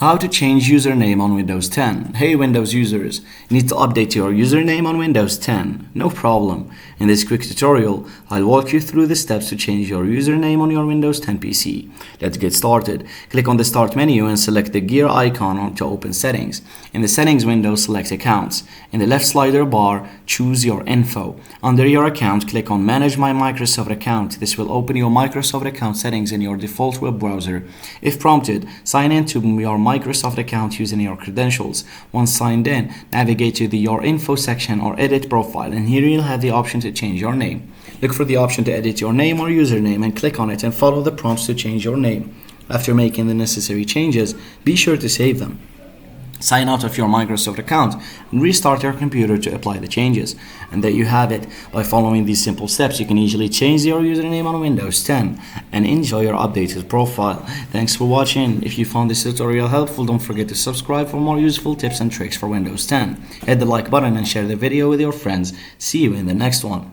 How to change username on Windows 10. Hey Windows users, need to update your username on Windows 10? No problem. In this quick tutorial, I'll walk you through the steps to change your username on your Windows 10 PC. Let's get started. Click on the Start menu and select the gear icon to open Settings. In the Settings window, select Accounts. In the left slider bar, choose your info. Under your account, click on Manage My Microsoft Account. This will open your Microsoft account settings in your default web browser. If prompted, sign in to your Microsoft account using your credentials. Once signed in, navigate to the Your Info section or Edit Profile, and here you'll have the option to change your name. Look for the option to edit your name or username and click on it and follow the prompts to change your name. After making the necessary changes, be sure to save them. Sign out of your Microsoft account and restart your computer to apply the changes. And there you have it. By following these simple steps, you can easily change your username on Windows 10 and enjoy your updated profile. Thanks for watching. If you found this tutorial helpful, don't forget to subscribe for more useful tips and tricks for Windows 10. Hit the like button and share the video with your friends. See you in the next one.